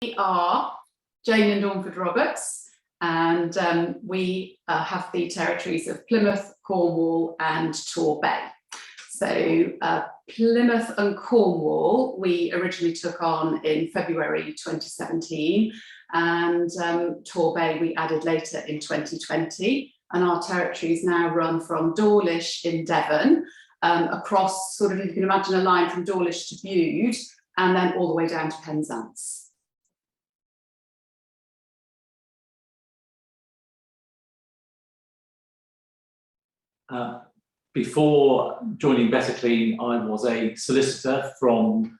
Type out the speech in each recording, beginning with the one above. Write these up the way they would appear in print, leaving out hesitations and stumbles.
We are Jane and Dornford Roberts, and we have the territories of Plymouth, Cornwall and Torbay. So Plymouth and Cornwall we originally took on in February 2017, and Torbay we added later in 2020, and our territories now run from Dawlish in Devon across, sort of, you can imagine a line from Dawlish to Bude, and then all the way down to Penzance. Before joining Betterclean, I was a solicitor from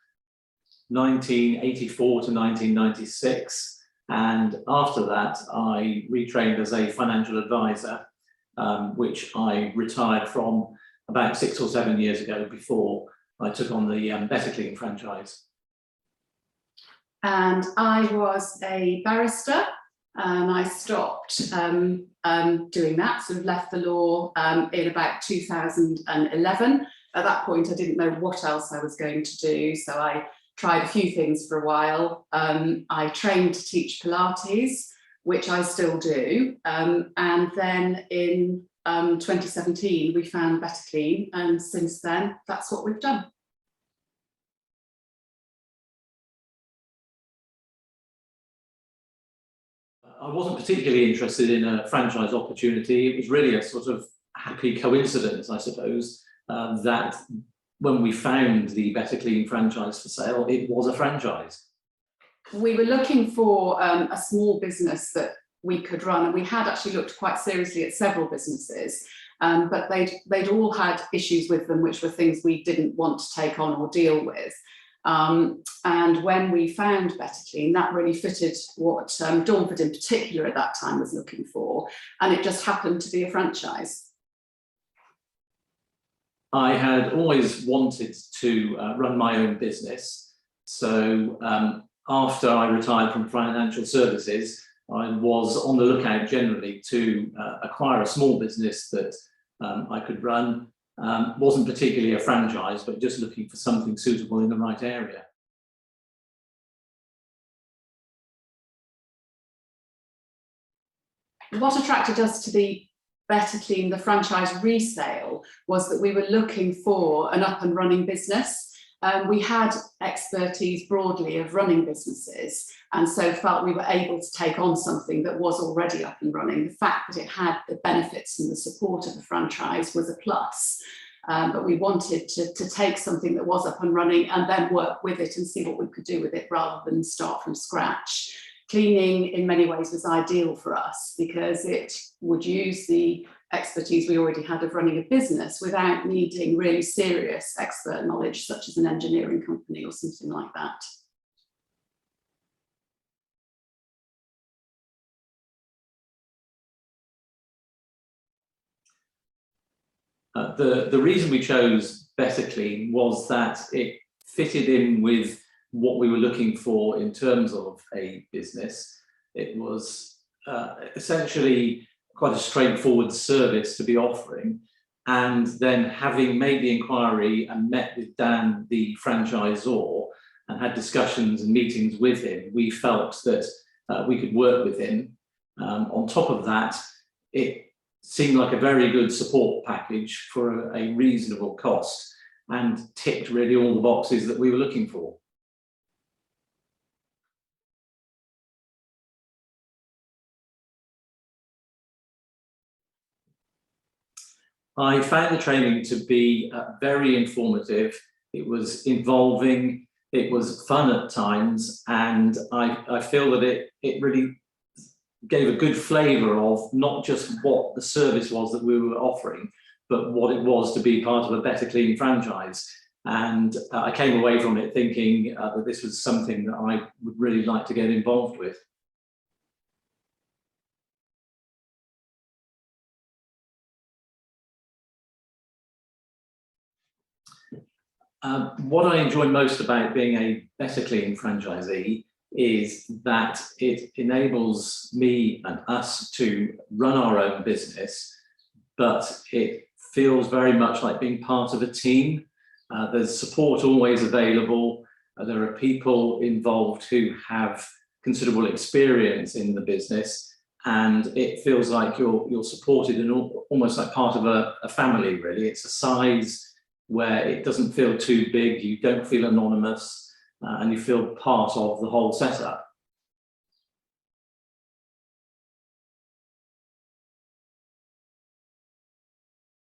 1984 to 1996, and after that I retrained as a financial advisor, which I retired from about 6 or 7 years ago before I took on the Betterclean franchise. And I was a barrister, and I stopped doing that, sort of left the law in about 2011. At that point, I didn't know what else I was going to do, so I tried a few things for a while. I trained to teach Pilates, which I still do, and then in 2017 we found Betterclean, and since then that's what we've done. I wasn't particularly interested in a franchise opportunity. It was really a sort of happy coincidence, I suppose, that when we found the Betterclean franchise for sale, it was a franchise. We were looking for a small business that we could run, and we had actually looked quite seriously at several businesses, but they'd all had issues with them, which were things we didn't want to take on or deal with. And when we found Betterclean, that really fitted what Dornford in particular at that time was looking for, and it just happened to be a franchise. I had always wanted to run my own business, so after I retired from financial services, I was on the lookout generally to acquire a small business that I could run. Wasn't particularly a franchise, but just looking for something suitable in the right area. What attracted us to the Betterclean, the franchise resale, was that we were looking for an up and running business. We had expertise broadly of running businesses, and so felt we were able to take on something that was already up and running. The fact that it had the benefits and the support of a franchise was a plus, but we wanted to take something that was up and running and then work with it and see what we could do with it rather than start from scratch. Cleaning in many ways was ideal for us because it would use the expertise we already had of running a business without needing really serious expert knowledge, such as an engineering company or something like that. The reason we chose Betterclean was that it fitted in with what we were looking for in terms of a business. It was essentially quite a straightforward service to be offering, and then having made the inquiry and met with Dan, the franchisor, and had discussions and meetings with him, we felt that we could work with him. On top of that, it seemed like a very good support package for a reasonable cost and ticked really all the boxes that we were looking for. I found the training to be very informative. It was involving, it was fun at times, and I feel that it really gave a good flavour of not just what the service was that we were offering, but what it was to be part of a Betterclean franchise. And I came away from it thinking that this was something that I would really like to get involved with. What I enjoy most about being a Betterclean franchisee is that it enables me and us to run our own business, but it feels very much like being part of a team. There's support always available. There are people involved who have considerable experience in the business, and it feels like you're supported and almost like part of a family, really. It's a size where it doesn't feel too big, you don't feel anonymous, and you feel part of the whole setup.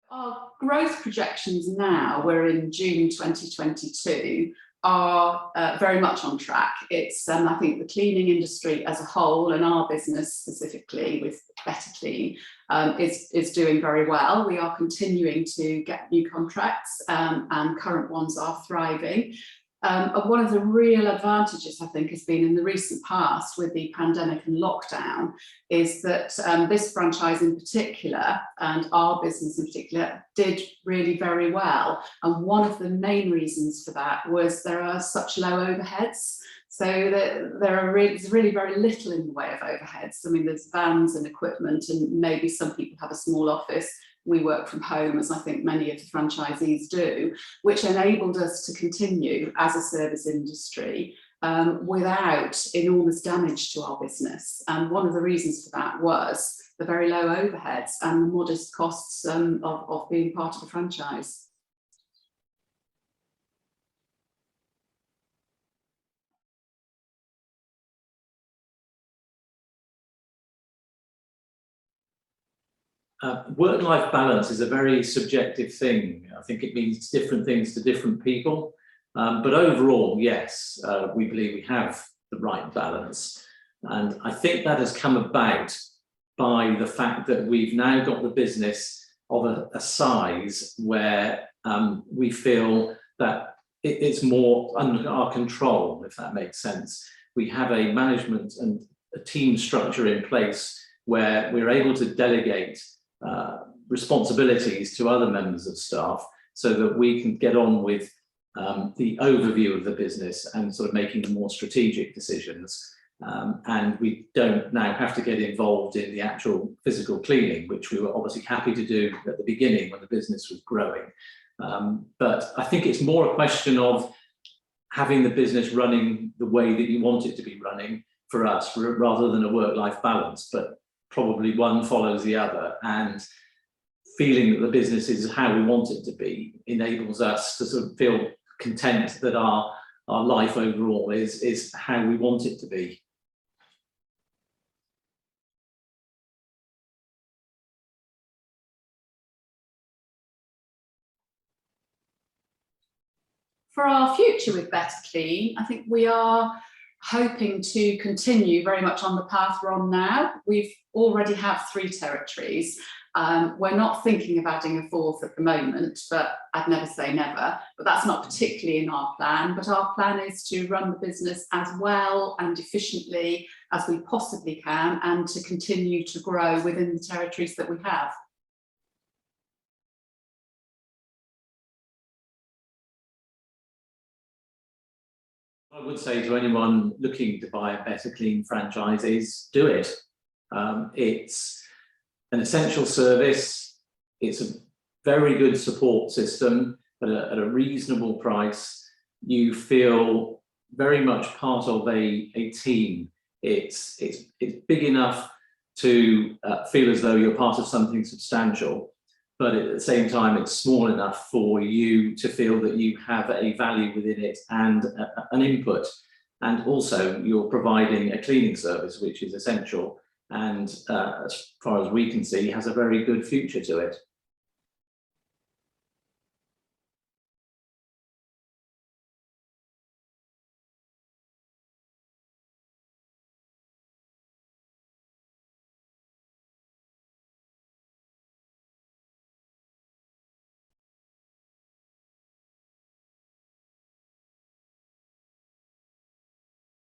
Our growth projections now, we're in June 2022, are very much on track. It's, I think, the cleaning industry as a whole, and our business specifically with Betterclean, is doing very well. We are continuing to get new contracts, and current ones are thriving. One of the real advantages, I think, has been in the recent past with the pandemic and lockdown, is that this franchise in particular, and our business in particular, did really very well. And one of the main reasons for that was there are such low overheads. So there's really very little in the way of overheads. I mean, there's vans and equipment, and maybe some people have a small office. We work from home, as I think many of the franchisees do, which enabled us to continue as a service industry without enormous damage to our business. And one of the reasons for that was the very low overheads and the modest costs of being part of the franchise. Work-life balance is a very subjective thing. I think it means different things to different people. But overall, yes, we believe we have the right balance. And I think that has come about by the fact that we've now got the business of a size where we feel that it's more under our control, if that makes sense. We have a management and a team structure in place where we're able to delegate responsibilities to other members of staff so that we can get on with the overview of the business and sort of making the more strategic decisions. And we don't now have to get involved in the actual physical cleaning, which we were obviously happy to do at the beginning when the business was growing. But I think it's more a question of having the business running the way that you want it to be running for us, rather than a work-life balance. But probably one follows the other, and feeling that the business is how we want it to be enables us to sort of feel content that our life overall is how we want it to be. For our future with Betterclean, I think we are hoping to continue very much on the path we're on now. We've already have 3 territories. We're not thinking of adding a 4th at the moment, but I'd never say never. But that's not particularly in our plan. But our plan is to run the business as well and efficiently as we possibly can, and to continue to grow within the territories that we have. I would say to anyone looking to buy a Betterclean franchise is do it. It's an essential service. It's a very good support system at a reasonable price. You feel very much part of a team. It's big enough to feel as though you're part of something substantial, but at the same time, it's small enough for you to feel that you have a value within it and an input. And also, you're providing a cleaning service, which is essential, and as far as we can see, has a very good future to it.